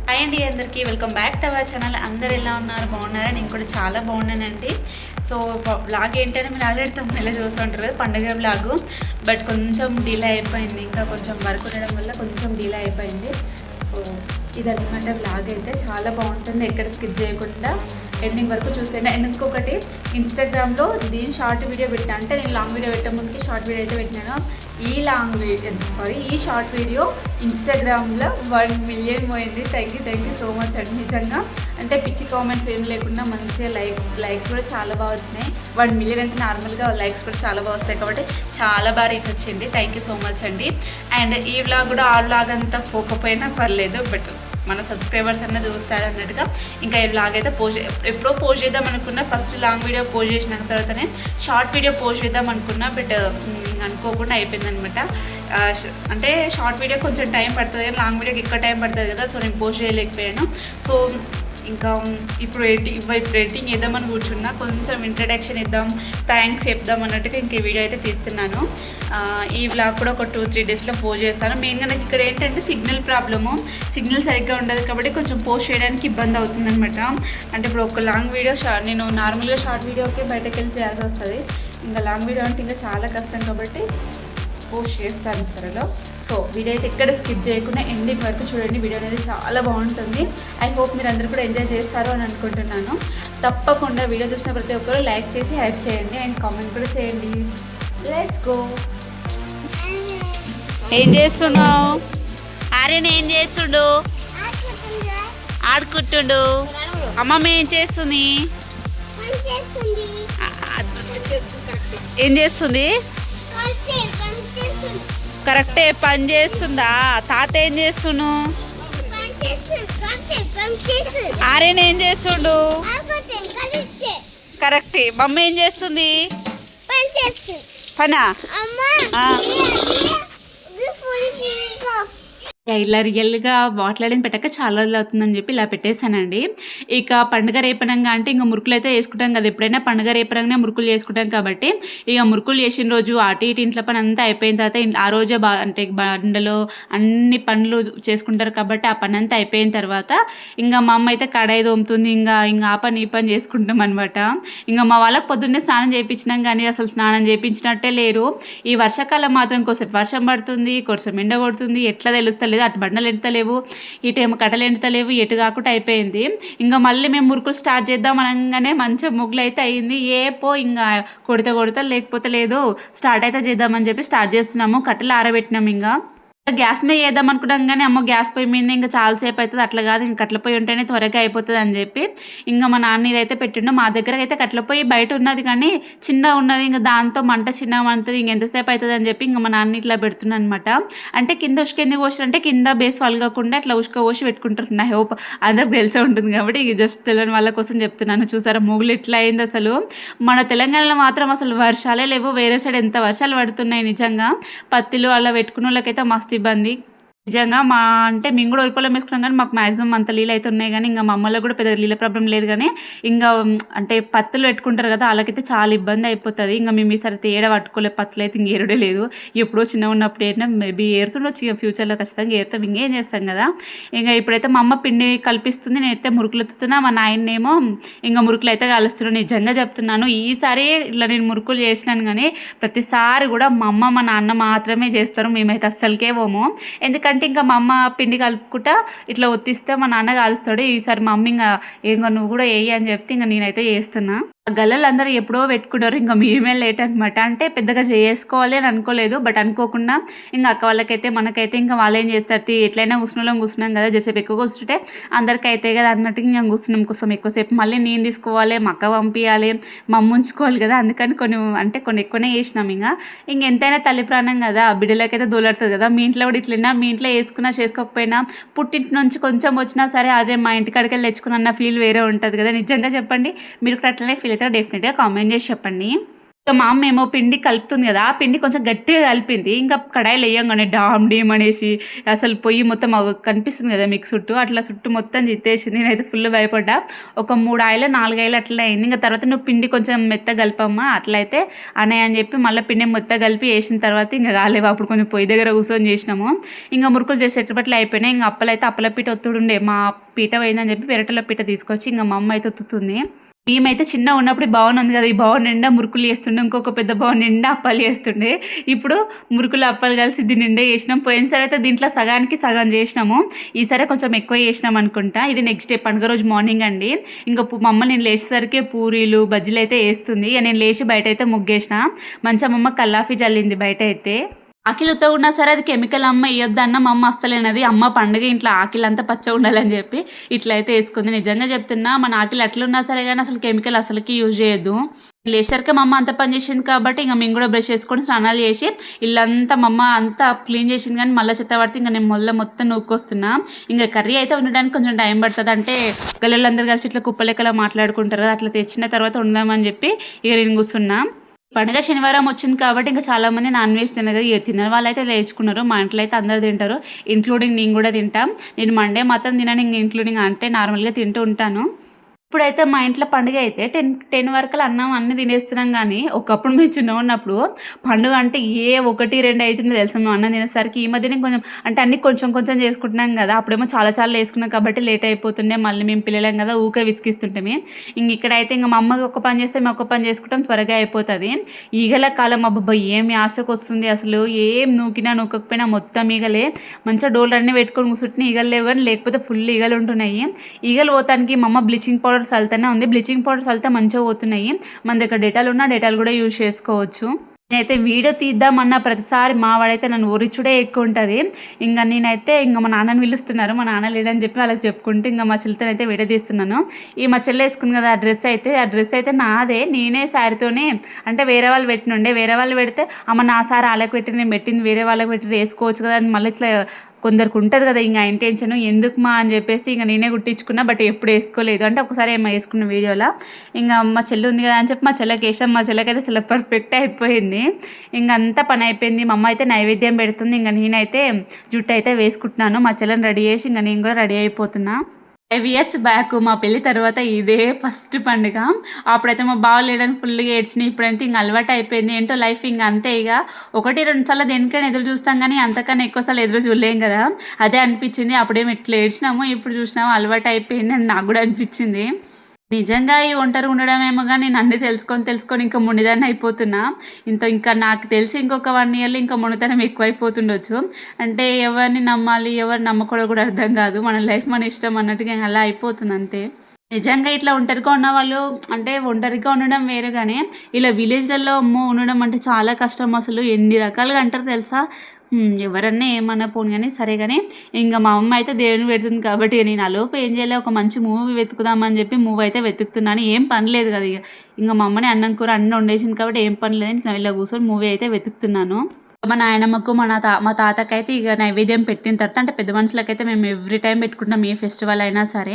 Hi అండి, అందరికీ welcome back to our channel. అందరు ఎలా ఉన్నారు? బాగున్నారా? నేను కూడా చాలా బాగున్నానండి. సో వ్లాగ్ ఏంటంటే మీరు ఆల్రెడీ తమిళ చూస్తుంటారు కదా, పండుగ వ్లాగు. బట్ కొంచెం డిలే అయిపోయింది, ఇంకా కొంచెం వర్క్ ఉండడం వల్ల కొంచెం డిలే అయిపోయింది. సో ఇదన్నమాట వ్లాగ్. అయితే చాలా బాగుంటుంది, ఎక్కడ స్కిప్ చేయకుండా ఎండింగ్ వరకు చూసేయండి. అండ్ ఇంకొకటి, ఇన్స్టాగ్రామ్లో దీని షార్ట్ వీడియో పెట్టినా, అంటే నేను లాంగ్ వీడియో పెట్టే ముందుకి షార్ట్ వీడియో అయితే పెట్టినాను. ఈ షార్ట్ వీడియో ఇన్స్టాగ్రామ్లో 1 మిలియన్ పోయింది. థ్యాంక్ యూ సో మచ్ అండి. నిజంగా అంటే పిచ్చి కామెంట్స్ ఏం లేకుండా మంచిగా లైక్స్ కూడా చాలా బాగా వచ్చినాయి. 1 మిలియన్ అంటే నార్మల్గా లైక్స్ కూడా చాలా బాగా వస్తాయి కాబట్టి చాలా బాగా రీచ్ వచ్చింది. థ్యాంక్ యూ సో మచ్ అండి. అండ్ ఈ వ్లాగ్ కూడా ఆ వ్లాగ్ అంతా పోకపోయినా పర్లేదు, బట్ మన సబ్స్క్రైబర్స్ అన్న చూస్తారు అన్నట్టుగా ఇంకా ఈ వ్లాగ్ అయితే ఎప్పుడో పోస్ట్ చేద్దాం అనుకున్నా. ఫస్ట్ లాంగ్ వీడియో పోస్ట్ చేసిన తర్వాతనే షార్ట్ వీడియో పోస్ట్ చేద్దాం అనుకున్నా, బట్ అనుకోకుండా అయిపోయిందనమాట. అంటే షార్ట్ వీడియో కొంచెం టైం పడుతుంది కానీ లాంగ్ వీడియోకి ఎక్కువ టైం పడుతుంది కదా, సో నేను పోస్ట్ చేయలేకపోయాను. సో ఇంకా ఇప్పుడు ఎడిటింగ్ వేద్దామని కూర్చున్నా, కొంచెం ఇంట్రడక్షన్ ఇద్దాం, థ్యాంక్స్ చెప్దాం అన్నట్టుగా ఇంక ఈ వీడియో అయితే తీస్తున్నాను. ఈ వ్లాగ్ కూడా ఒక 2-3 డేస్లో పోస్ట్ చేస్తాను. మెయిన్గా నాకు ఇక్కడ ఏంటంటే సిగ్నల్ ప్రాబ్లము, సిగ్నల్ సరిగ్గా ఉండదు కాబట్టి కొంచెం పోస్ట్ చేయడానికి ఇబ్బంది అవుతుందన్నమాట. అంటే ఇప్పుడు ఒక లాంగ్ వీడియో నేను నార్మల్గా షార్ట్ వీడియోకి బయటకు వెళ్ళి చేయాల్సి వస్తుంది, ఇంకా లాంగ్ వీడియో అంటే ఇంకా చాలా కష్టం కాబట్టి పోస్ట్ చేస్తాను త్వరలో. సో వీడియో అయితే ఎక్కడ స్కిప్ చేయకుండా ఎండింగ్ వరకు చూడండి, వీడియో అనేది చాలా బాగుంటుంది. ఐ హోప్ మీరు అందరూ కూడా ఎంజాయ్ చేస్తారు అని అనుకుంటున్నాను. తప్పకుండా వీడియో చూసిన ప్రతి ఒక్కరు లైక్ చేసి హెల్ప్ చేయండి అండ్ కామెంట్ కూడా చేయండి. Let's go. ఏం చేస్తున్నావు? ఆర్యన్ ఏం చేస్తుండు? ఆడుకుంటుండు. అమ్మమ్మ ఏం చేస్తుంది? ఏం చేస్తుంది? కరెక్టే పని చేస్తుందా? తాత ఏం చేస్తుండు? ఆర్యన్ ఏం చేస్తుండు? కరెక్టే. మమ్మీ ఏం చేస్తుంది? పనా? ఇలా రియల్గా మాట్లాడిన పెట్టక చాలా రోజులు అవుతుందని చెప్పి ఇలా పెట్టేశానండి. ఇక పండుగ రేపనంగా అంటే ఇంకా మురుకులు అయితే వేసుకుంటాం కదా, ఎప్పుడైనా పండుగ రేపనంగానే మురుకులు చేసుకుంటాం కాబట్టి ఇక మురుకులు చేసిన రోజు అటు ఇటు ఇంట్లో పని అంతా అయిపోయిన తర్వాత ఆ రోజే అంటే బండలో అన్ని పనులు చేసుకుంటారు కాబట్టి ఆ పని అంతా అయిపోయిన తర్వాత ఇంకా మా అమ్మ అయితే కడాయి తోముతుంది, ఇంకా ఆ పని ఈ పని చేసుకుంటాం అనమాట. ఇంకా మా వాళ్ళకి పొద్దున్నే స్నానం చేయించినాం కానీ అసలు స్నానం చేయించినట్టే లేరు. ఈ వర్షాకాలం మాత్రం కొంచెం వర్షం పడుతుంది, కొంచెం ఎండ కొడుతుంది, ఎట్లా తెలుస్తలేదు. అటు బండలు ఎండతలేవు, ఇటేమో కట్టలు ఎండతలేవు, ఎటు కాకుండా అయిపోయింది. ఇంకా మళ్ళీ మేము మురుకులు స్టార్ట్ చేద్దాం అనగానే మంచిగా ముగ్గులు అయితే అయింది. ఇంకా కొడితే లేకపోతే లేదు, స్టార్ట్ అయితే చేద్దామని చెప్పి స్టార్ట్ చేస్తున్నాము. కట్టెలు ఆరబెట్టినాము. ఇంకా గ్యాస్ మీద వేద్దాం అనుకున్నాం కానీ అమ్మ గ్యాస్ పొయ్యి మీద ఇంకా చాలాసేపు అవుతుంది, అట్లా కాదు ఇంకా కట్టెల పొయ్యి ఉంటేనే త్వరగా అయిపోతుంది అని చెప్పి ఇంకా మా నాన్న ఇదైతే పెట్టిండు. మా దగ్గర అయితే కట్టెల పొయ్యి బయట ఉన్నది కానీ చిన్నగా ఉన్నది, ఇంకా దాంతో మంట చిన్నగా అంటుంది, ఇంకెంతసేపు అవుతుంది అని చెప్పి ఇంకా మా నాన్న ఇట్లా పెడుతున్నాను అనమాట. అంటే కింద ఉసుక ఎందుకు పోసినంటే కింద బేస్ వలగకుండా అట్లా ఉసుక పోసి పెట్టుకుంటున్నా. హోప్ అందరికి తెలిసే ఉంటుంది కాబట్టి ఇక జస్ట్ తెలియని వాళ్ళ కోసం చెప్తున్నాను. చూసారా ముగ్గులు ఎట్లా అయింది అసలు. మన తెలంగాణలో మాత్రం అసలు వర్షాలే లేవు, వేరే సైడ్ ఎంత వర్షాలు పడుతున్నాయి నిజంగా. పత్తిలు అలా పెట్టుకున్న వాళ్ళకైతే మస్తు ఇబ్బంది నిజంగా. అంటే మేము కూడా పొలం వేసుకున్నాం కానీ మాకు మ్యాక్సిమం అంత నీళ్ళు అయితే ఉన్నాయి కానీ ఇంకా మా అమ్మలో కూడా పెద్ద నీళ్ళ ప్రాబ్లం లేదు కానీ ఇంకా అంటే పత్తులు పెట్టుకుంటారు కదా వాళ్ళకైతే చాలా ఇబ్బంది అయిపోతుంది. ఇంకా మేము ఈసారి ఏడ పట్టుకోలేదు, పత్తులు అయితే ఇంక ఏరుడే లేదు. ఎప్పుడో చిన్న ఉన్నప్పుడు ఏరినా మేబీ ఏరుతుండొచ్చు, ఇక ఫ్యూచర్లో ఖచ్చితంగా ఏరుతాం, ఇంకేం చేస్తాం కదా. ఇంకా ఇప్పుడైతే మా అమ్మ పిండి కల్పిస్తుంది, నేనైతే మురుకులు ఎత్తుతున్నా, మా నాయనేమో ఇంకా మురుకులు అయితే కలుస్తున్నాను. నిజంగా చెప్తున్నాను, ఈసారి ఇట్లా నేను మురుకులు చేసినాను కానీ ప్రతిసారి కూడా మా అమ్మ మా నాన్న మాత్రమే చేస్తారు, మేమైతే అస్సలకే పోము. ఎందుకంటే ఇంకా మా అమ్మ పిండి కలుపుకుంటా ఇట్లా ఒత్తిస్తే మా నాన్న కాలుస్తాడు. ఈసారి మా అమ్మ ఇంకా నువ్వు కూడా వేయి అని చెప్తే ఇంకా నేనైతే చేస్తున్నా. గల్లలు అందరూ ఎప్పుడో పెట్టుకున్నారు, ఇంకా మేమే లేట్ అనమాట. అంటే పెద్దగా చేసుకోవాలి అని అనుకోలేదు, బట్ అనుకోకుండా ఇంకా అక్క వాళ్ళకైతే మనకైతే ఇంకా వాళ్ళు ఏం చేస్తారు, ఎట్లయినా కూర్చున్నాం కదా, జసేపు ఎక్కువ కూర్చుంటే అందరికైతే కదా అన్నట్టుగా ఇంకా కూర్చున్నాం కోసం ఎక్కువసేపు. మళ్ళీ నేను తీసుకోవాలి, మా అక్క పంపించాలి, మా అమ్మ ఉంచుకోవాలి కదా, అందుకని కొన్ని ఎక్కువనే చేసినాం. ఇంకెంతైనా తల్లి ప్రాణం కదా, బిడ్డలకైతే దూలడుతుంది కదా. మీ ఇంట్లో కూడా ఇట్లైనా మీ ఇంట్లో వేసుకున్నా చేసుకోకపోయినా పుట్టింటి నుంచి కొంచెం వచ్చినా సరే అదే మా ఇంటికాడికి వెళ్ళి తెచ్చుకున్న ఫీల్ వేరే ఉంటుంది కదా. నిజంగా చెప్పండి, మీరు కూడా అట్లనే ఫీల్ అయితే డెఫినెట్గా కామెంట్ చేసి చెప్పండి. ఇక మా అమ్మ ఏమో పిండి కలుపుతుంది కదా, ఆ పిండి కొంచెం గట్టిగా కలిపింది. ఇంకా కడాయిలో వేయంగానే డామ్ డీమ్ అనేసి అసలు పొయ్యి మొత్తం కనిపిస్తుంది కదా మీకు చుట్టూ, అట్లా చుట్టూ మొత్తం చిత్తేసింది. నేనైతే ఫుల్ భయపడ్డా. ఒక 3 ఆయిలు 4 ఆయిలు అట్లా అయింది. ఇంకా తర్వాత నువ్వు పిండి కొంచెం మెత్త కలిపమ్మా అట్లయితే అనే అని చెప్పి మళ్ళీ పిండి మెత్త కలిపి వేసిన తర్వాత ఇంకా కాలేవు. అప్పుడు కొంచెం పొయ్యి దగ్గర కూర్చొని చేసినాము. ఇంకా మురుకులు చేసేటప్పట్లు అయిపోయినాయి. ఇంకా అప్పలైతే అప్పల పీట ఒత్తుడుండే, మా పీట పోయిందని చెప్పి పెరటల పీట తీసుకొచ్చి ఇంకా మా అమ్మ అయితే ఒత్తుతుంది. మేమైతే చిన్న ఉన్నప్పుడు బౌన్ ఉంది కదా, ఈ బౌన్ నిండా మురుకులు చేస్తుండే, ఇంకొక పెద్ద బౌన్ నిండా అప్పాలు చేస్తుండే. ఇప్పుడు మురుకులు అప్పాలు కలిసి దీని నిండా చేసినాం. పోయినసారి అయితే దీంట్లో సగానికి సగం చేసినాము, ఈసారి కొంచెం ఎక్కువ చేసినాం అనుకుంటా. ఇది నెక్స్ట్ డే పండుగ రోజు మార్నింగ్ అండి. ఇంకా మా అమ్మ నేను లేచేసరికి పూరీలు బజ్జీలు అయితే వేస్తుంది. ఇక నేను లేచి బయట అయితే ముగ్గేసిన. మంచిగా మా అమ్మ కల్లాఫీ జల్లింది బయట అయితే. ఆకిలితో ఉన్నా సరే అది కెమికల్ అమ్మ వేయొద్దన్న మా అమ్మ అస్తలేనది. అమ్మ పండుగ ఇంట్లో ఆకిలంతా పచ్చగా ఉండాలని చెప్పి ఇట్లా అయితే వేసుకుంది. నిజంగా చెప్తున్నా, మన ఆకిలి అట్లున్నా సరే కానీ అసలు కెమికల్ అసలుకి యూజ్ చేయొద్దు. లేసరికి మా అమ్మ అంతా పని చేసింది కాబట్టి ఇంకా మేము కూడా బ్రష్ చేసుకొని స్నానాలు చేసి ఇల్లంతా మా అమ్మ అంతా క్లీన్ చేసింది. కానీ మళ్ళీ చెత్త పడితే ఇంకా నేను మొత్తం నూక్కొస్తున్నా. ఇంకా కర్రీ అయితే ఉండడానికి కొంచెం టైం పడుతుంది. అంటే గల్లలందరూ కలిసి ఇట్లా కుప్పలెక్కలా మాట్లాడుకుంటారు కదా, అట్లా తెచ్చిన తర్వాత ఉందామని చెప్పి ఇక నేను కూర్చున్నా. పండుగ శనివారం వచ్చింది కాబట్టి ఇంకా చాలామంది నాన్ వెజ్ తినరు. ఇక తిన వాళ్ళు అయితే లేచుకున్నారు. మా ఇంట్లో అయితే అందరు తింటారు, ఇంక్లూడింగ్ నేను కూడా తింటాం. నేను మండే మాత్రం తినను, ఇంకా ఇంక్లూడింగ్ అంటే నార్మల్గా తింటూ ఉంటాను. ఇప్పుడైతే మా ఇంట్లో పండుగ అయితే 10 వరకు అన్నం అన్నీ తినేస్తున్నాం. కానీ ఒకప్పుడు మేము చిన్న ఉన్నప్పుడు పండుగ అంటే 1, 2 అవుతుంది తెలుసా మేము అన్నం తినేసరికి. ఈ మధ్యనే కొంచెం అంటే అన్ని కొంచెం చేసుకుంటున్నాం కదా, అప్పుడేమో చాలా వేసుకున్నాం కాబట్టి లేట్ అయిపోతుండే. మళ్ళీ మేము పిల్లలం కదా, ఊకే విసిగిస్తుంటామే. ఇక్కడైతే ఇంకా మా అమ్మకి ఒక పని చేస్తే మేము ఒక పని చేసుకుంటాం, త్వరగా అయిపోతుంది. ఈగల కాలం అబ్బబ్బా ఏం ఆశకు వస్తుంది అసలు. ఏం నూకపోయినా మొత్తం ఈగలే. మంచిగా డోర్లు అన్నీ పెట్టుకొని కూర్చుంటే ఈగలు లేవు, కానీ లేకపోతే ఫుల్ ఈగలు ఉంటున్నాయి. ఈగలు పోతానికి మా అమ్మ బ్లీచింగ్ పౌడర్ చల్లుతూనే ఉంది. బ్లీచింగ్ పౌడర్ చల్లితే మంచిగా పోతున్నాయి. మన దగ్గర డెటాల్ ఉన్నా డెటాల్ కూడా యూజ్ చేసుకోవచ్చు. నేనైతే వీడియో తీద్దామన్న ప్రతిసారి మా వాడైతే నన్ను ఒరిచుడే ఎక్కువ ఉంటుంది. ఇంకా నేనైతే ఇంకా మా నాన్నని పిలుస్తున్నారు, మా నాన్న లేడని చెప్పి వాళ్ళకి చెప్పుకుంటూ ఇంకా మా చెల్లితో అయితే వీడియో తీస్తున్నాను. ఈ మా చెల్లి వేసుకుంది కదా ఆ డ్రెస్ అయితే నాదే. నేనే శారీతోనే అంటే వేరే వాళ్ళు పెట్టినుండే, వేరే వాళ్ళు పెడితే అమ్మ నా సారీ వాళ్ళకి పెట్టి నేను పెట్టింది వేరే వాళ్ళకి పెట్టి వేసుకోవచ్చు కదా అని మళ్ళీ ఇట్లా కొందరికి ఉంటుంది కదా ఇంకా ఇంటెన్షన్, ఎందుకు మా అని చెప్పేసి ఇంకా నేనే కుట్టించుకున్నా. బట్ ఎప్పుడు వేసుకోలేదు. అంటే ఒకసారి ఏమో వేసుకున్న వీడియోలో. ఇంకా మా చెల్లి ఉంది కదా అని చెప్పి మా చెల్లెకి వేసాం. మా చెల్లెకి అయితే చాలా పర్ఫెక్ట్ అయిపోయింది. ఇంకా అంతా పని అయిపోయింది. మా అమ్మ అయితే నైవేద్యం పెడుతుంది. ఇంకా నేనైతే జుట్టు అయితే వేసుకుంటున్నాను. మా చెల్లెని రెడీ చేసి ఇంకా నేను కూడా రెడీ అయిపోతున్నా. 5 years బ్యాక్ మా పెళ్లి తర్వాత ఇదే ఫస్ట్ పండుగ. అప్పుడైతే మా బావ లేడని ఫుల్గా ఏడ్చినాయి. ఇప్పుడైతే ఇంకా అలవాటు అయిపోయింది. ఏంటో లైఫ్ ఇంకా అంతే. ఇక 1-2 సార్లు దేనికైనా ఎదురు చూస్తాం కానీ అంతకన్నా ఎక్కువ సార్లు ఎదురు చూడలేం కదా, అదే అనిపించింది. అప్పుడేమి ఇట్లా ఏడ్చినాము, ఇప్పుడు చూసినాము అలవాటు అయిపోయింది అని నాకు కూడా అనిపించింది. నిజంగా ఈ ఒంటరి ఉండడం ఏమో కానీ నేను అన్నీ తెలుసుకొని ఇంకా మొండిదాన్ని అయిపోతున్నా. ఇంకా నాకు తెలిసి ఇంకొక 1 yearలో ఇంకా మొండితనం ఎక్కువైపోతుండొచ్చు. అంటే ఎవరిని నమ్మాలి ఎవరు నమ్మకూడదు కూడా అర్థం కాదు. మన లైఫ్ మన ఇష్టం అన్నట్టుగా అలా అయిపోతుంది అంతే. నిజంగా ఇట్లా ఒంటరిగా ఉన్న వాళ్ళు అంటే ఒంటరిగా ఉండడం వేరు, కానీ ఇలా విలేజ్లలో ఉండడం అంటే చాలా కష్టం. అసలు ఎన్ని రకాలుగా అంటారు తెలుసా. ఎవరన్నా ఏమన్నా పోను కానీ సరే. కానీ ఇంకా మా అమ్మ అయితే దేవుని పెడుతుంది కాబట్టి నేను అలోపు ఏం చేయలే, ఒక మంచి మూవీ వెతుకుదామని చెప్పి మూవీ అయితే వెతుకుతున్నాను. ఏం పని లేదు కదా, ఇంకా మా అమ్మని అన్నం కూర అన్నీ వండేసింది కాబట్టి ఏం పని లేదని ఇలా కూర్చొని మూవీ అయితే వెతుకుతున్నాను. మా నాయనమ్మకు మా తాతకైతే ఇక నైవేద్యం పెట్టిన తర్వాత అంటే పెద్ద మనుషులకైతే మేము ఎవ్రీ టైం పెట్టుకుంటాం, ఏ ఫెస్టివల్ అయినా సరే.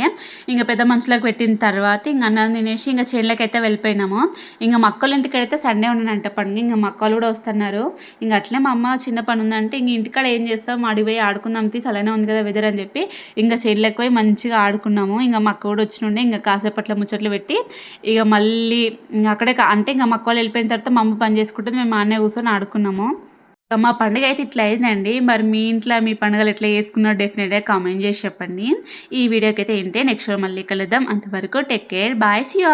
ఇంకా పెద్ద మనుషులకు పెట్టిన తర్వాత ఇంక అన్నం తినేసి ఇంకా చేనులకైతే వెళ్ళిపోయినాము. ఇంకా మా అక్కల ఇంటికి అయితే సండే ఉండనంట పండుగ. ఇంకా మా అక్కలు కూడా వస్తున్నారు. ఇంకా అట్లే మా అమ్మ చిన్న పని ఉందంటే ఇంక ఇంటికాడ ఏం చేస్తాం, అడిపోయి ఆడుకుందాం అలానే ఉంది కదా వెదర్ అని చెప్పి ఇంకా చేనులకు పోయి మంచిగా ఆడుకున్నాము. ఇంకా మా అక్క కూడా వచ్చినుండే. ఇంకా కాసేపట్ల ముచ్చట్లు పెట్టి ఇక మళ్ళీ ఇంకా అక్కడే అంటే ఇంకా మా అక్క వాళ్ళు వెళ్ళిపోయిన తర్వాత మా అమ్మ పని చేసుకుంటుంది, మేము అన్నే కూర్చొని ఆడుకున్నాము. మా పండుగ అయితే ఇట్లా అయిందండి. మరి మీ ఇంట్లో మీ పండుగలు ఎట్లా చేసుకున్నారో డెఫినెట్గా కామెంట్ చేసి చెప్పండి. ఈ వీడియోకి అయితే ఇంతే. నెక్స్ట్ మళ్ళీ కలుద్దాం. అంతవరకు take care, bye, see you.